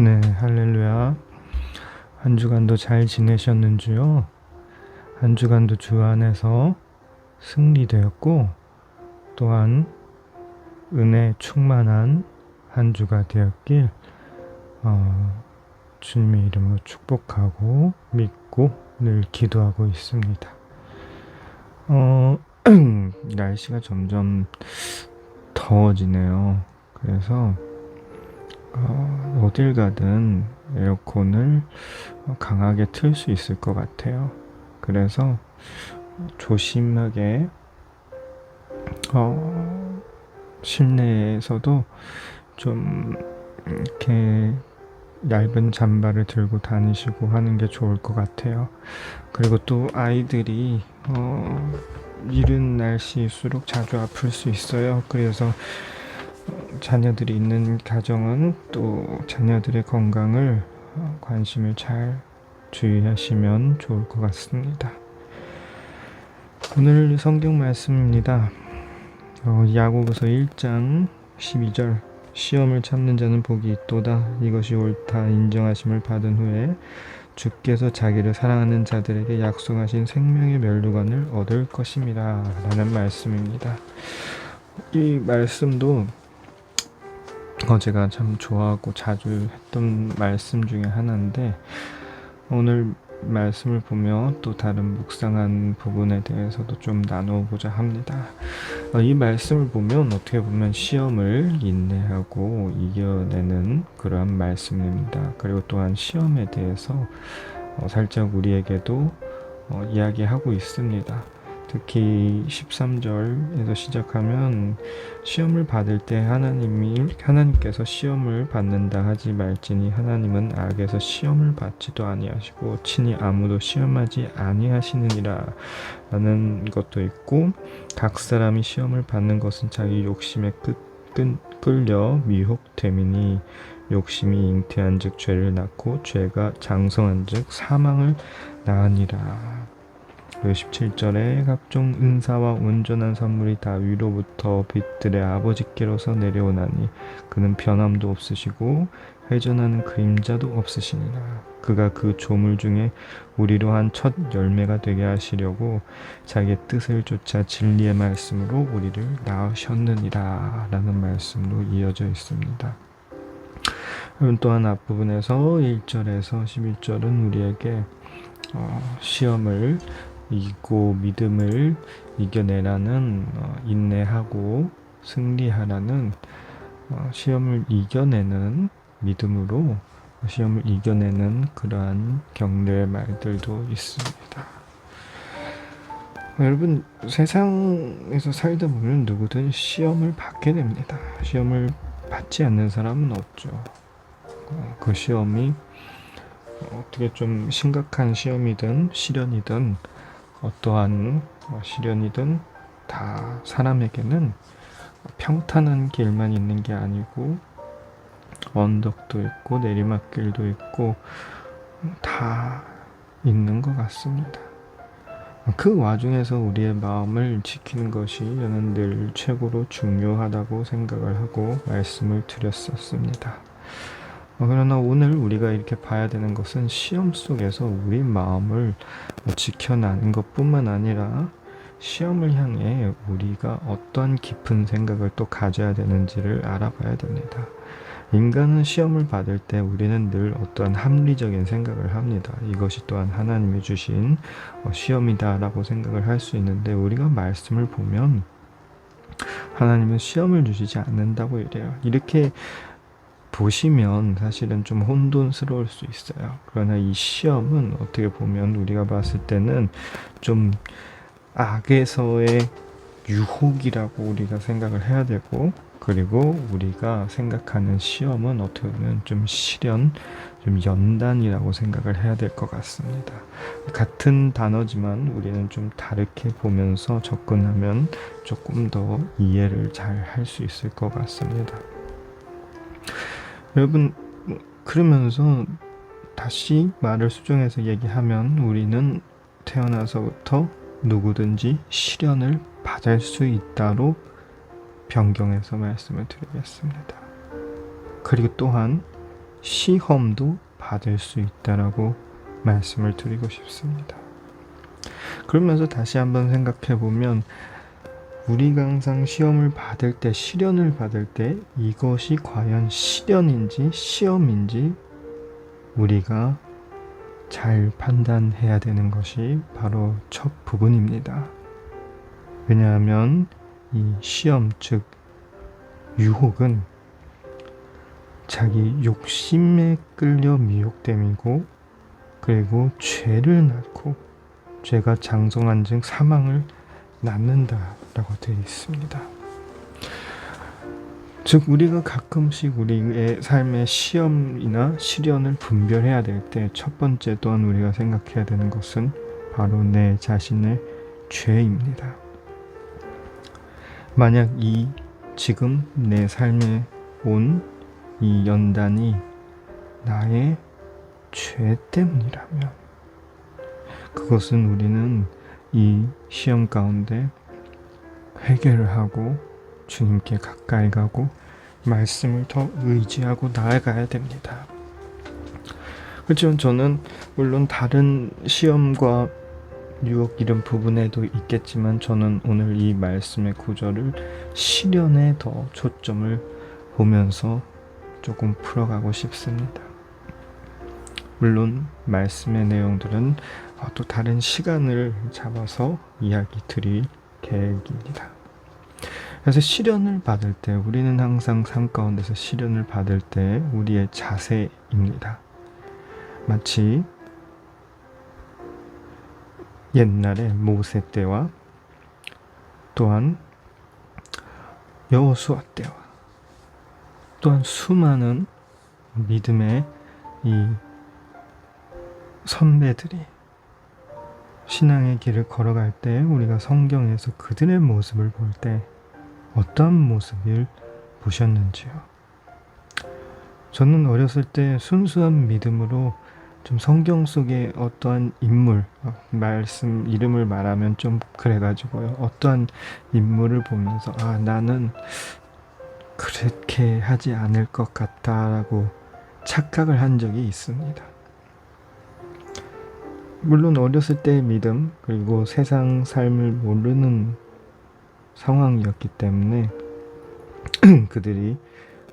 네, 할렐루야. 한 주간도 잘 지내셨는지요? 한 주간도 주 안에서 승리되었고, 또한 은혜 충만한 한 주가 되었길, 주님의 이름으로 축복하고 믿고 늘 기도하고 있습니다. 날씨가 점점 더워지네요. 그래서 어딜 가든 에어컨을 강하게 틀 수 있을 것 같아요. 그래서 조심하게 실내에서도 좀 이렇게 얇은 잠바를 들고 다니시고 하는 게 좋을 것 같아요. 그리고 또 아이들이 이른 날씨일수록 자주 아플 수 있어요. 그래서 자녀들이 있는 가정은 또 자녀들의 건강을 관심을 잘 주의하시면 좋을 것 같습니다. 오늘 성경 말씀입니다. 야고보서 1장 12절 시험을 참는 자는 복이 있도다. 이것이 옳다 인정하심을 받은 후에 주께서 자기를 사랑하는 자들에게 약속하신 생명의 면류관을 얻을 것임이라 라는 말씀입니다. 이 말씀도 제가 참 좋아하고 자주 했던 말씀 중에 하나인데, 오늘 말씀을 보며 또 다른 묵상한 부분에 대해서도 좀 나누고자 합니다. 이 말씀을 보면 어떻게 보면 시험을 인내하고 이겨내는 그러한 말씀입니다. 그리고 또한 시험에 대해서 살짝 우리에게도 이야기하고 있습니다. 특히 13절에서 시작하면 시험을 받을 때 하나님께서 시험을 받는다 하지 말지니 하나님은 악에서 시험을 받지도 아니하시고 친히 아무도 시험하지 아니하시느니라 라는 것도 있고, 각 사람이 시험을 받는 것은 자기 욕심에 끌려 미혹됨이니 욕심이 잉태한 즉 죄를 낳고 죄가 장성한 즉 사망을 낳으니라. 17절에 각종 은사와 온전한 선물이 다 위로부터 빛들의 아버지께로서 내려오나니 그는 변함도 없으시고 회전하는 그림자도 없으시니라. 그가 그 조물 중에 우리로 한 첫 열매가 되게 하시려고 자기의 뜻을 쫓아 진리의 말씀으로 우리를 낳으셨느니라 라는 말씀으로 이어져 있습니다. 또한 앞부분에서 1절에서 11절은 우리에게 시험을 이기고 믿음을 이겨내라는 인내하고 승리하라는 시험을 이겨내는 믿음으로 시험을 이겨내는 그러한 격려의 말들도 있습니다. 여러분, 세상에서 살다 보면 누구든 시험을 받게 됩니다. 시험을 받지 않는 사람은 없죠. 그 시험이 어떻게 좀 심각한 시험이든 시련이든 어떠한 시련이든 다 사람에게는 평탄한 길만 있는 게 아니고 언덕도 있고 내리막길도 있고 다 있는 것 같습니다. 그 와중에서 우리의 마음을 지키는 것이 저는 늘 최고로 중요하다고 생각을 하고 말씀을 드렸었습니다. 그러나 오늘 우리가 이렇게 봐야 되는 것은 시험 속에서 우리 마음을 지켜나는 것뿐만 아니라 시험을 향해 우리가 어떠한 깊은 생각을 또 가져야 되는지를 알아봐야 됩니다. 인간은 시험을 받을 때 우리는 늘 어떠한 합리적인 생각을 합니다. 이것이 또한 하나님이 주신 시험이다라고 생각을 할 수 있는데, 우리가 말씀을 보면 하나님은 시험을 주시지 않는다고 이래요. 이렇게 보시면 사실은 좀 혼돈스러울 수 있어요. 그러나 이 시험은 어떻게 보면 우리가 봤을 때는 좀 악에서의 유혹이라고 우리가 생각을 해야 되고, 그리고 우리가 생각하는 시험은 어떻게 보면 좀 시련, 좀 연단이라고 생각을 해야 될 것 같습니다. 같은 단어지만 우리는 좀 다르게 보면서 접근하면 조금 더 이해를 잘 할 수 있을 것 같습니다. 여러분, 그러면서 다시 말을 수정해서 얘기하면 우리는 태어나서부터 누구든지 시련을 받을 수 있다로 변경해서 말씀을 드리겠습니다. 그리고 또한 시험도 받을 수 있다라고 말씀을 드리고 싶습니다. 그러면서 다시 한번 생각해 보면 우리가 항상 시험을 받을 때, 시련을 받을 때 이것이 과연 시련인지 시험인지 우리가 잘 판단해야 되는 것이 바로 첫 부분입니다. 왜냐하면 이 시험, 즉 유혹은 자기 욕심에 끌려 미혹됨이고, 그리고 죄를 낳고 죄가 장성한 즉 사망을 낳는다라고 되어 있습니다. 즉 우리가 가끔씩 우리의 삶의 시험이나 시련을 분별해야 될 때 첫 번째 또한 우리가 생각해야 되는 것은 바로 내 자신의 죄입니다. 만약 지금 내 삶에 온 이 연단이 나의 죄 때문이라면 그것은 우리는 이 시험 가운데 회개를 하고 주님께 가까이 가고 말씀을 더 의지하고 나아가야 됩니다. 그렇지만 저는 물론 다른 시험과 유혹 이런 부분에도 있겠지만 저는 오늘 이 말씀의 구절을 시련에 더 초점을 보면서 조금 풀어가고 싶습니다. 물론 말씀의 내용들은 또 다른 시간을 잡아서 이야기 드릴 계획입니다. 그래서 시련을 받을 때 우리는 항상 삶 가운데서 시련을 받을 때 우리의 자세입니다. 마치 옛날에 모세 때와 또한 여호수아 때와 또한 수많은 믿음의 이 선배들이 신앙의 길을 걸어갈 때 우리가 성경에서 그들의 모습을 볼 때 어떠한 모습을 보셨는지요? 저는 어렸을 때 순수한 믿음으로 좀 성경 속의 어떠한 인물, 말씀 이름을 말하면 좀 그래가지고요. 어떠한 인물을 보면서 나는 그렇게 하지 않을 것 같다라고 착각을 한 적이 있습니다. 물론 어렸을 때의 믿음 그리고 세상 삶을 모르는 상황이었기 때문에 그들이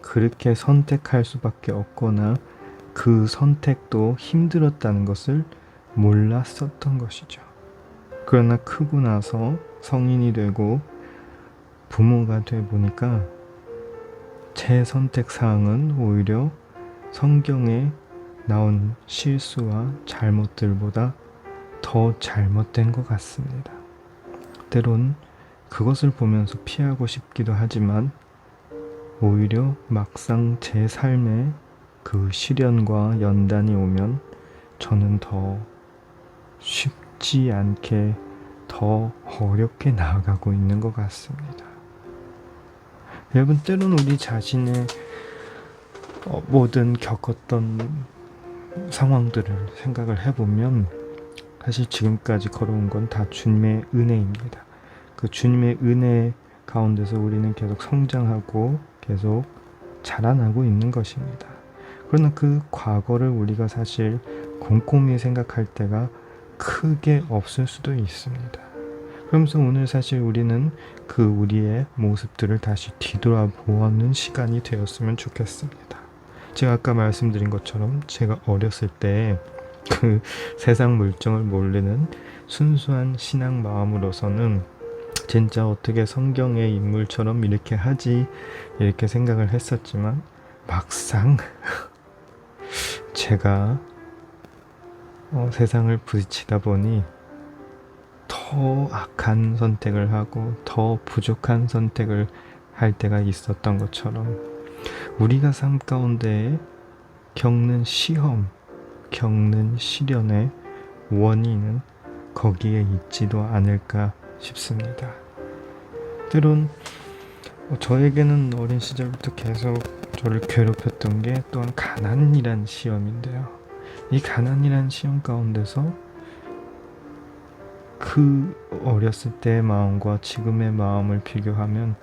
그렇게 선택할 수밖에 없거나 그 선택도 힘들었다는 것을 몰랐었던 것이죠. 그러나 크고 나서 성인이 되고 부모가 돼 보니까 제 선택 사항은 오히려 성경에 나온 실수와 잘못들보다 더 잘못된 것 같습니다. 때론 그것을 보면서 피하고 싶기도 하지만 오히려 막상 제 삶에 그 시련과 연단이 오면 저는 더 쉽지 않게 더 어렵게 나아가고 있는 것 같습니다. 여러분, 때론 우리 자신의 모든 겪었던 상황들을 생각을 해보면 사실 지금까지 걸어온 건 다 주님의 은혜입니다. 그 주님의 은혜 가운데서 우리는 계속 성장하고 계속 자라나고 있는 것입니다. 그러나 그 과거를 우리가 사실 곰곰이 생각할 때가 크게 없을 수도 있습니다. 그러면서 오늘 사실 우리는 그 우리의 모습들을 다시 뒤돌아보는 시간이 되었으면 좋겠습니다. 제가 아까 말씀드린 것처럼 제가 어렸을 때 그 세상 물정을 모르는 순수한 신앙 마음으로서는 진짜 어떻게 성경의 인물처럼 이렇게 하지 이렇게 생각을 했었지만 막상 제가 세상을 부딪히다 보니 더 악한 선택을 하고 더 부족한 선택을 할 때가 있었던 것처럼 우리가 삶 가운데 겪는 시험, 겪는 시련의 원인은 거기에 있지도 않을까 싶습니다. 때론 저에게는 어린 시절부터 계속 저를 괴롭혔던 게 또한 가난이란 시험인데요. 이 가난이란 시험 가운데서 그 어렸을 때의 마음과 지금의 마음을 비교하면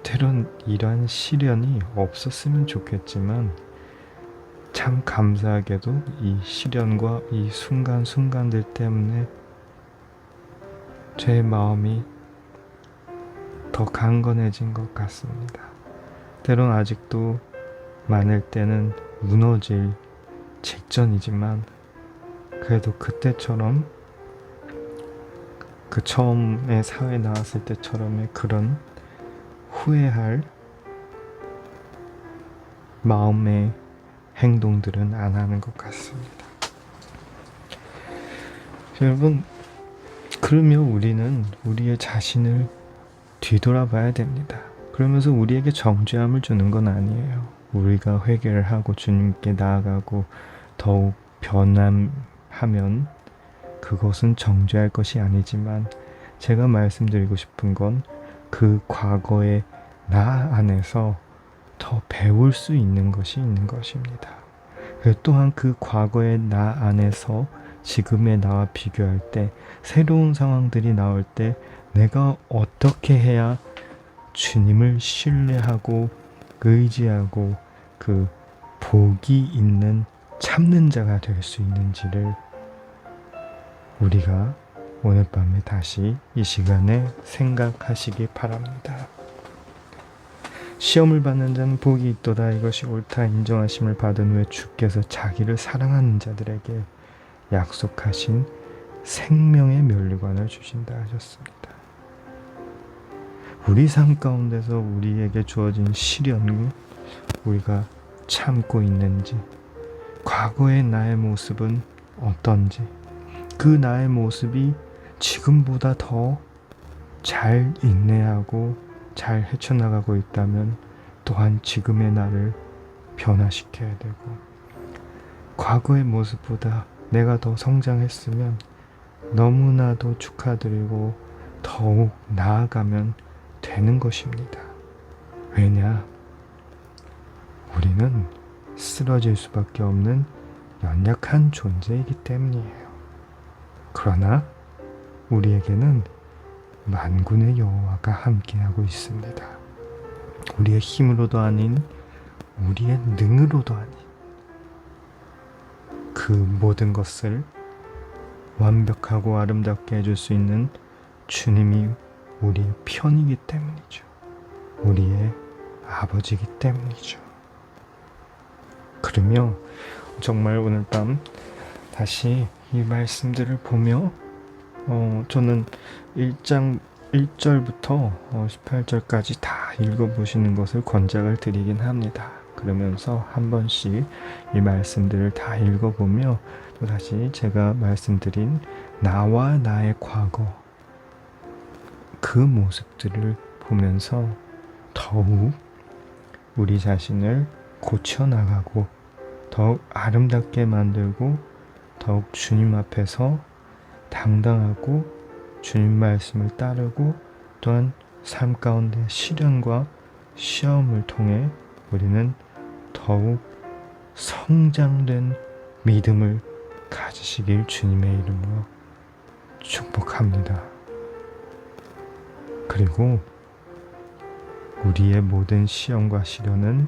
때론 이러한 시련이 없었으면 좋겠지만 참 감사하게도 이 시련과 이 순간순간들 때문에 제 마음이 더 강건해진 것 같습니다. 때론 아직도 많을 때는 무너질 직전이지만 그래도 그때처럼 그 처음에 사회에 나왔을 때처럼의 그런 후회할 마음의 행동들은 안 하는 것 같습니다. 여러분, 그러면 우리는 우리의 자신을 뒤돌아봐야 됩니다. 그러면서 우리에게 정죄함을 주는 건 아니에요. 우리가 회개를 하고 주님께 나아가고 더욱 변함하면 그것은 정죄할 것이 아니지만, 제가 말씀드리고 싶은 건 그 과거의 나 안에서 더 배울 수 있는 것이 있는 것입니다. 또한 그 과거의 나 안에서 지금의 나와 비교할 때 새로운 상황들이 나올 때 내가 어떻게 해야 주님을 신뢰하고 의지하고 그 복이 있는 참는 자가 될 수 있는지를 우리가 오늘 밤에 다시 이 시간에 생각하시기 바랍니다. 시험을 받는 자는 복이 있도다. 이것이 옳다 인정하심을 받은 후에 주께서 자기를 사랑하는 자들에게 약속하신 생명의 면류관을 주신다 하셨습니다. 우리 삶 가운데서 우리에게 주어진 시련을 우리가 참고 있는지, 과거의 나의 모습은 어떤지, 그 나의 모습이 지금보다 더 잘 인내하고 잘 헤쳐나가고 있다면 또한 지금의 나를 변화시켜야 되고, 과거의 모습보다 내가 더 성장했으면 너무나도 축하드리고 더욱 나아가면 되는 것입니다. 왜냐? 우리는 쓰러질 수밖에 없는 연약한 존재이기 때문이에요. 그러나 우리에게는 만군의 여호와가 함께하고 있습니다. 우리의 힘으로도 아닌 우리의 능으로도 아닌 그 모든 것을 완벽하고 아름답게 해줄 수 있는 주님이 우리의 편이기 때문이죠. 우리의 아버지이기 때문이죠. 그러며 정말 오늘 밤 다시 이 말씀들을 보며 저는 1장 1절부터 18절까지 다 읽어보시는 것을 권장을 드리긴 합니다. 그러면서 한 번씩 이 말씀들을 다 읽어보며 또 다시 제가 말씀드린 나와 나의 과거 그 모습들을 보면서 더욱 우리 자신을 고쳐나가고 더욱 아름답게 만들고 더욱 주님 앞에서 당당하고 주님 말씀을 따르고 또한 삶 가운데 시련과 시험을 통해 우리는 더욱 성장된 믿음을 가지시길 주님의 이름으로 축복합니다. 그리고 우리의 모든 시험과 시련은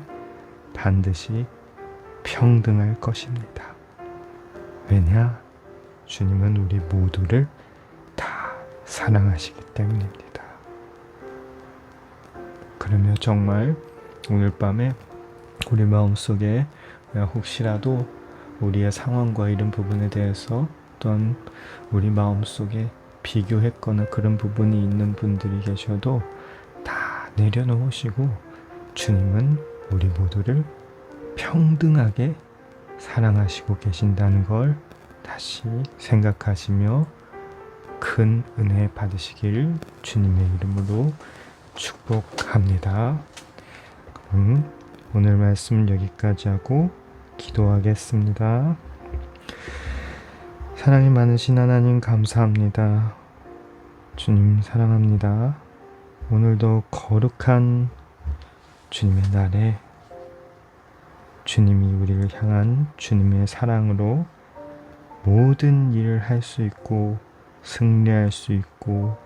반드시 평등할 것입니다. 왜냐? 주님은 우리 모두를 다 사랑하시기 때문입니다. 그러면 정말 오늘 밤에 우리 마음속에 혹시라도 우리의 상황과 이런 부분에 대해서 또한 우리 마음속에 비교했거나 그런 부분이 있는 분들이 계셔도 다 내려놓으시고 주님은 우리 모두를 평등하게 사랑하시고 계신다는 걸 다시 생각하시며 큰 은혜 받으시길 주님의 이름으로 축복합니다. 그럼 오늘 말씀 여기까지 하고 기도하겠습니다. 사랑이 많으신 하나님 감사합니다. 주님 사랑합니다. 오늘도 거룩한 주님의 날에 주님이 우리를 향한 주님의 사랑으로 모든 일을 할 수 있고 승리할 수 있고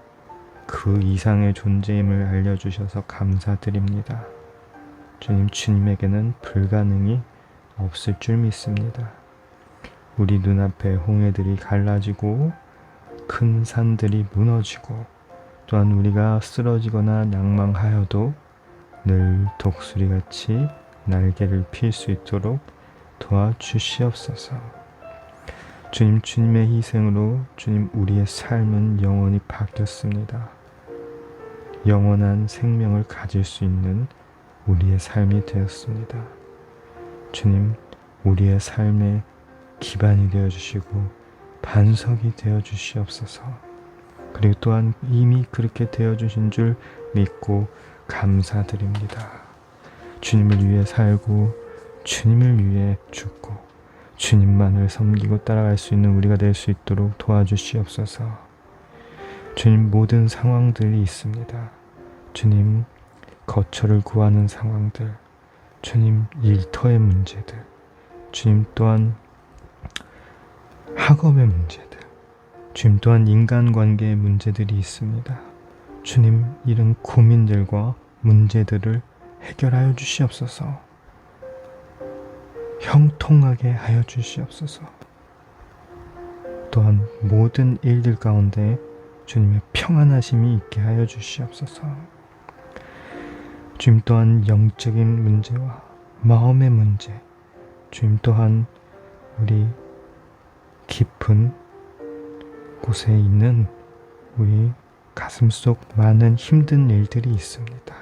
그 이상의 존재임을 알려주셔서 감사드립니다. 주님에게는 불가능이 없을 줄 믿습니다. 우리 눈앞에 홍해들이 갈라지고 큰 산들이 무너지고 또한 우리가 쓰러지거나 낭망하여도 늘 독수리같이 날개를 필 수 있도록 도와주시옵소서. 주님, 주님의 희생으로 주님 우리의 삶은 영원히 바뀌었습니다. 영원한 생명을 가질 수 있는 우리의 삶이 되었습니다. 주님, 우리의 삶의 기반이 되어주시고 반석이 되어주시옵소서. 그리고 또한 이미 그렇게 되어주신 줄 믿고 감사드립니다. 주님을 위해 살고 주님을 위해 죽고 주님만을 섬기고 따라갈 수 있는 우리가 될 수 있도록 도와주시옵소서. 주님, 모든 상황들이 있습니다. 주님, 거처를 구하는 상황들, 주님, 일터의 문제들, 주님 또한 학업의 문제들, 주님 또한 인간관계의 문제들이 있습니다. 주님, 이런 고민들과 문제들을 해결하여 주시옵소서. 형통하게 하여 주시옵소서. 또한 모든 일들 가운데 주님의 평안하심이 있게 하여 주시옵소서. 주님 또한 영적인 문제와 마음의 문제, 주님 또한 우리 깊은 곳에 있는 우리 가슴속 많은 힘든 일들이 있습니다.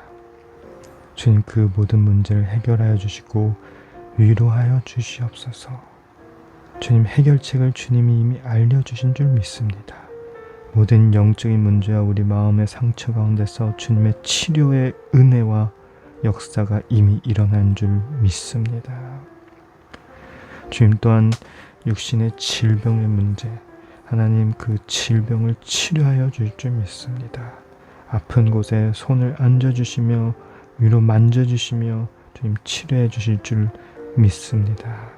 주님, 그 모든 문제를 해결하여 주시고 위로하여 주시옵소서. 주님, 해결책을 주님이 이미 알려주신 줄 믿습니다. 모든 영적인 문제와 우리 마음의 상처 가운데서 주님의 치료의 은혜와 역사가 이미 일어난 줄 믿습니다. 주님 또한 육신의 질병의 문제, 하나님 그 질병을 치료하여 줄 줄 믿습니다. 아픈 곳에 손을 얹어주시며 위로 만져주시며 주님 치료해 주실 줄 믿습니다.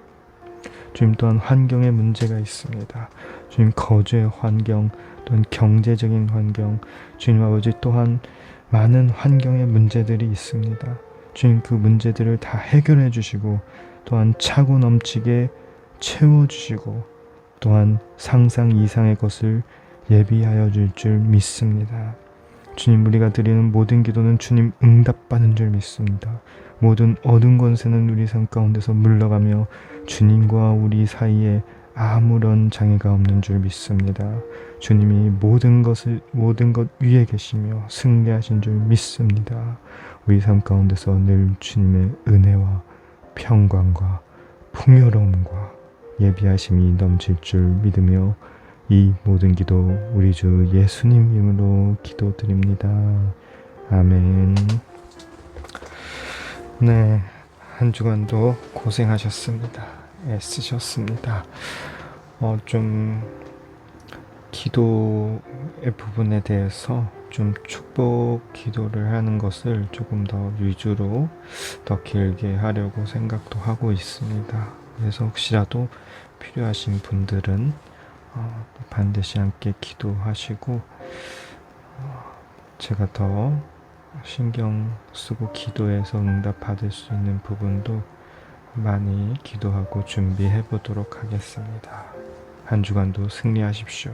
주님 또한 환경의 문제가 있습니다. 주님 거주의 환경, 또한 경제적인 환경, 주님 아버지 또한 많은 환경의 문제들이 있습니다. 주님 그 문제들을 다 해결해 주시고 또한 차고 넘치게 채워주시고 또한 상상 이상의 것을 예비하여 줄 줄 믿습니다. 주님, 우리가 드리는 모든 기도는 주님 응답받는 줄 믿습니다. 모든 어두운 권세는 우리 삶 가운데서 물러가며 주님과 우리 사이에 아무런 장애가 없는 줄 믿습니다. 주님이 모든 것 위에 계시며 승리하신 줄 믿습니다. 우리 삶 가운데서 늘 주님의 은혜와 평강과 풍요로움과 예비하심이 넘칠 줄 믿으며 이 모든 기도 우리 주 예수님 이름으로 기도드립니다. 아멘. 네, 한 주간도 고생하셨습니다. 애쓰셨습니다. 좀 기도의 부분에 대해서 좀 축복 기도를 하는 것을 조금 더 위주로 더 길게 하려고 생각도 하고 있습니다. 그래서 혹시라도 필요하신 분들은 반드시 함께 기도하시고 제가 더 신경 쓰고 기도해서 응답 받을 수 있는 부분도 많이 기도하고 준비해 보도록 하겠습니다. 한 주간도 승리하십시오.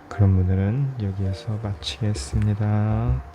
그럼 오늘은 여기에서 마치겠습니다.